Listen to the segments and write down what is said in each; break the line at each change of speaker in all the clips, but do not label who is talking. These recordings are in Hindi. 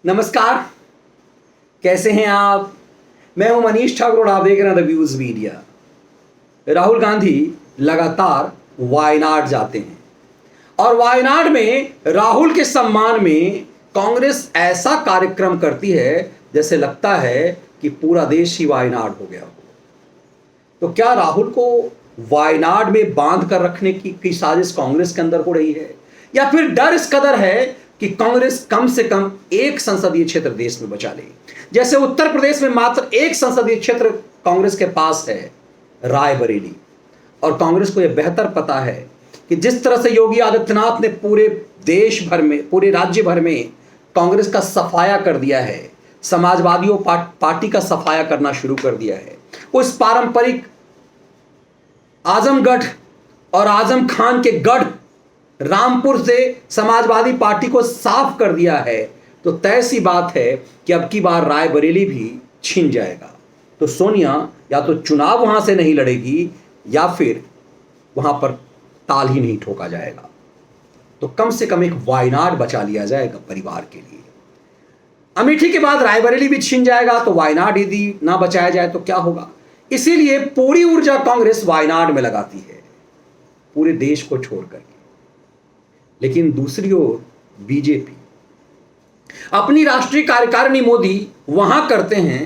नमस्कार। कैसे हैं आप? मैं हूं मनीष ठाकुर और आप देख रहे हैं the views media. Rahul Gandhi लगातार वायनाड जाते हैं और वायनाड में राहुल के सम्मान में कांग्रेस ऐसा कार्यक्रम करती है जैसे लगता है कि पूरा देश ही वायनाड हो गया हो। तो क्या राहुल को वायनाड में बांध कर रखने की साजिश कांग्रेस के अंदर हो रही है, या फिर डर इस कदर है कि कांग्रेस कम से कम एक संसदीय क्षेत्र देश में बचा ले? जैसे उत्तर प्रदेश में मात्र एक संसदीय क्षेत्र कांग्रेस के पास है, रायबरेली, और कांग्रेस को यह बेहतर पता है कि जिस तरह से योगी आदित्यनाथ ने पूरे देश भर में, पूरे राज्य भर में कांग्रेस का सफाया कर दिया है, समाजवादियों पार्टी का सफाया करना शुरू कर दिया है, उस पारंपरिक आजमगढ़ और आजम खान के गढ़ रामपुर से समाजवादी पार्टी को साफ कर दिया है, तो तय सी बात है कि अब की बार रायबरेली भी छिन जाएगा। तो सोनिया या तो चुनाव वहां से नहीं लड़ेगी या फिर वहां पर ताल ही नहीं ठोका जाएगा। तो कम से कम एक वायनाड बचा लिया जाएगा परिवार के लिए। अमेठी के बाद रायबरेली भी छिन जाएगा, तो वायनाड यदि ना बचाया जाए तो क्या होगा? इसीलिए पूरी ऊर्जा कांग्रेस वायनाड में लगाती है, पूरे देश को छोड़कर। लेकिन दूसरी ओर बीजेपी अपनी राष्ट्रीय कार्यकारिणी मोदी वहां करते हैं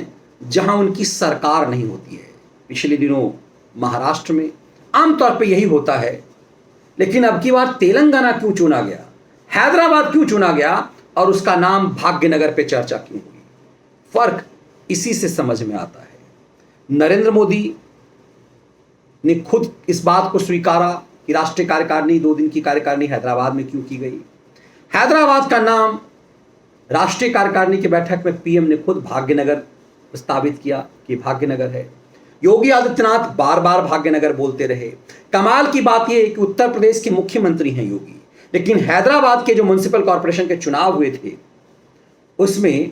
जहां उनकी सरकार नहीं होती है। पिछले दिनों महाराष्ट्र में आमतौर पर यही होता है, लेकिन अब की बार तेलंगाना क्यों चुना गया, हैदराबाद क्यों चुना गया और उसका नाम भाग्यनगर पे चर्चा क्यों हुई? फर्क इसी से समझ में आता है। नरेंद्र मोदी ने खुद इस बात को स्वीकारा कि राष्ट्रीय कार्यकारिणी 2 दिन की कार्यकारिणी हैदराबाद में क्यों की गई। हैदराबाद का नाम राष्ट्रीय कार्यकारिणी की बैठक में पीएम ने खुद भाग्यनगर प्रस्तावित किया कि भाग्यनगर है। योगी आदित्यनाथ बार बार भाग्यनगर बोलते रहे। कमाल की बात यह है कि उत्तर प्रदेश के मुख्यमंत्री हैं योगी, लेकिन हैदराबाद के जो म्युनिसिपल कॉर्पोरेशन के चुनाव हुए थे उसमें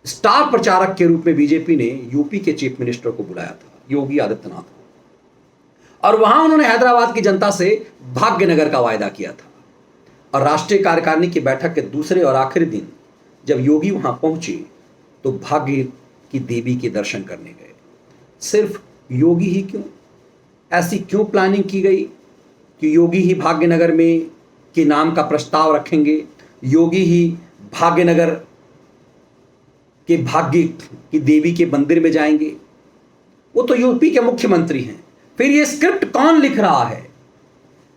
स्टार प्रचारक के रूप में बीजेपी ने यूपी के चीफ मिनिस्टर को बुलाया था, योगी आदित्यनाथ को, और वहां उन्होंने हैदराबाद की जनता से भाग्यनगर का वायदा किया था। और राष्ट्रीय कार्यकारिणी की बैठक के दूसरे और आखिरी दिन जब योगी वहां पहुंचे तो भाग्य की देवी के दर्शन करने गए। सिर्फ योगी ही क्यों? ऐसी क्यों प्लानिंग की गई कि योगी ही भाग्यनगर में के नाम का प्रस्ताव रखेंगे, योगी ही भाग्यनगर के भाग्य की देवी के मंदिर में जाएंगे? वो तो यूपी के मुख्यमंत्री हैं। फिर ये स्क्रिप्ट कौन लिख रहा है?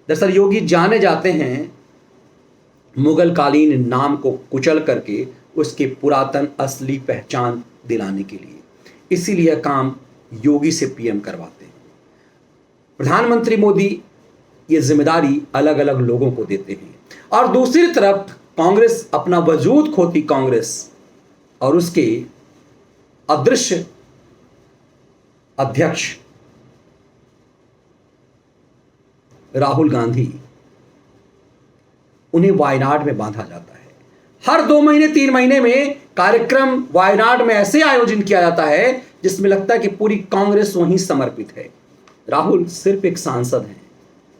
दरअसल योगी जाने जाते हैं मुगल कालीन नाम को कुचल करके उसके पुरातन असली पहचान दिलाने के लिए। इसीलिए काम योगी से पीएम करवाते हैं। प्रधानमंत्री मोदी ये जिम्मेदारी अलग अलग लोगों को देते हैं, और दूसरी तरफ कांग्रेस अपना वजूद खोती कांग्रेस और उसके अदृश्य अध्यक्ष राहुल गांधी, उन्हें वायनाड में बांधा जाता है। हर 2 महीने 3 महीने में कार्यक्रम वायनाड में ऐसे आयोजन किया जाता है जिसमें लगता है कि पूरी कांग्रेस वहीं समर्पित है। राहुल सिर्फ एक सांसद हैं,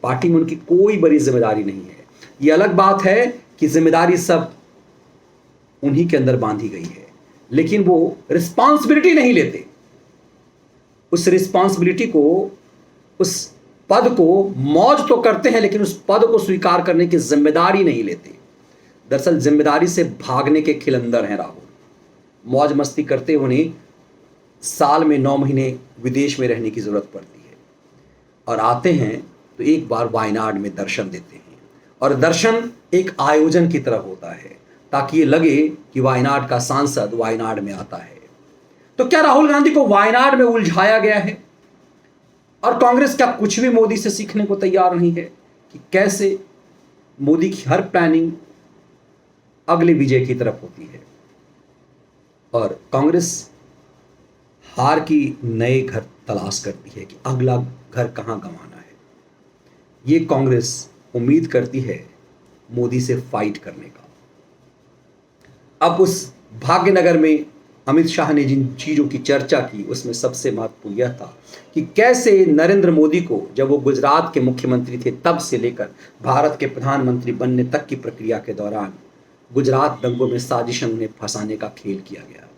पार्टी में उनकी कोई बड़ी जिम्मेदारी नहीं है। यह अलग बात है कि जिम्मेदारी सब उन्हीं के अंदर बांधी गई है, लेकिन वो रिस्पॉन्सिबिलिटी नहीं लेते। उस रिस्पॉन्सिबिलिटी को, उस पद को मौज तो करते हैं, लेकिन उस पद को स्वीकार करने की जिम्मेदारी नहीं लेते। दरअसल जिम्मेदारी से भागने के खिलंदर हैं राहुल। मौज मस्ती करते उन्हें साल में 9 महीने विदेश में रहने की जरूरत पड़ती है, और आते हैं तो एक बार वायनाड में दर्शन देते हैं, और दर्शन एक आयोजन की तरह होता है ताकि ये लगे कि वायनाड का सांसद वायनाड में आता है। तो क्या राहुल गांधी को वायनाड में उलझाया गया है? और कांग्रेस क्या कुछ भी मोदी से सीखने को तैयार नहीं है कि कैसे मोदी की हर प्लानिंग अगले विजय की तरफ होती है, और कांग्रेस हार की नए घर तलाश करती है कि अगला घर कहां गंवाना है। ये कांग्रेस उम्मीद करती है मोदी से फाइट करने का। अब उस भाग्यनगर में अमित शाह ने जिन चीज़ों की चर्चा की उसमें सबसे महत्वपूर्ण यह था कि कैसे नरेंद्र मोदी को जब वो गुजरात के मुख्यमंत्री थे तब से लेकर भारत के प्रधानमंत्री बनने तक की प्रक्रिया के दौरान गुजरात दंगों में साजिश उन्हें फंसाने का खेल किया गया।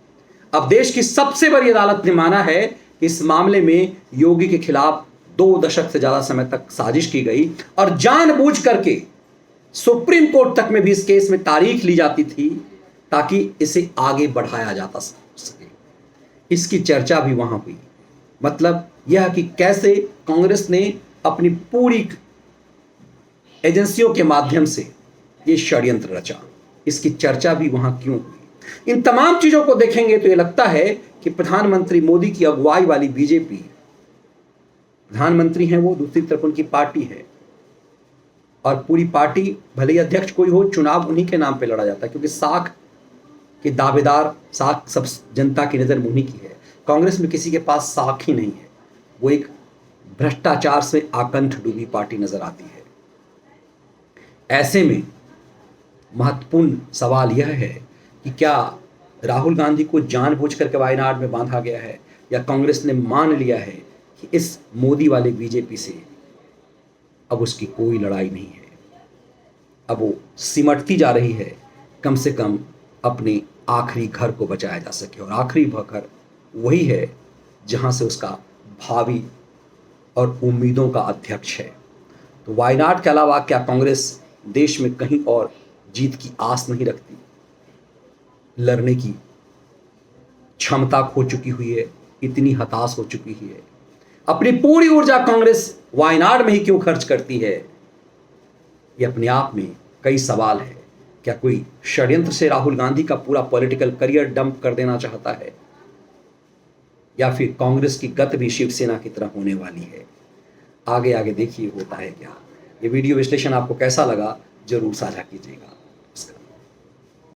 अब देश की सबसे बड़ी अदालत ने माना है कि इस मामले में योगी के खिलाफ 2 दशक से ज्यादा समय तक साजिश की गई और जानबूझ करके सुप्रीम कोर्ट तक में भी इस केस में तारीख ली जाती थी ताकि इसे आगे बढ़ाया जाता सके। इसकी चर्चा भी वहां हुई। मतलब यह कि कैसे कांग्रेस ने अपनी पूरी एजेंसियों के माध्यम से ये षड्यंत्र रचा, इसकी चर्चा भी वहां क्यों हुई। इन तमाम चीजों को देखेंगे तो ये लगता है कि प्रधानमंत्री मोदी की अगुवाई वाली बीजेपी, प्रधानमंत्री हैं वो, दूसरी तरफ उनकी पार्टी है और पूरी पार्टी, भले ही अध्यक्ष कोई हो, चुनाव उन्हीं के नाम पे लड़ा जाता है क्योंकि साख के दावेदार, साख सब जनता की नजर में उन्हीं की है। कांग्रेस में किसी के पास साख ही नहीं है, वो एक भ्रष्टाचार से आकंठ डूबी पार्टी नजर आती है। ऐसे में महत्वपूर्ण सवाल यह है कि क्या राहुल गांधी को जानबूझ करके वायनाड में बांधा गया है या कांग्रेस ने मान लिया है कि इस मोदी वाले बीजेपी से अब उसकी कोई लड़ाई नहीं है, अब वो सिमटती जा रही है, कम से कम अपने आखिरी घर को बचाया जा सके। और आखिरी घर वही है जहां से उसका भावी और उम्मीदों का अध्यक्ष है। तो वायनाड के अलावा क्या कांग्रेस देश में कहीं और जीत की आस नहीं रखती? लड़ने की क्षमता खो चुकी हुई है, इतनी हताश हो चुकी है, अपनी पूरी ऊर्जा कांग्रेस वायनाड में ही क्यों खर्च करती है? ये अपने आप में कई सवाल है। क्या कोई षड्यंत्र से राहुल गांधी का पूरा पॉलिटिकल करियर डंप कर देना चाहता है या फिर कांग्रेस की गत भी शिवसेना की तरह होने वाली है? आगे आगे देखिए होता है क्या। ये वीडियो विश्लेषण आपको कैसा लगा जरूर साझा कीजिएगा।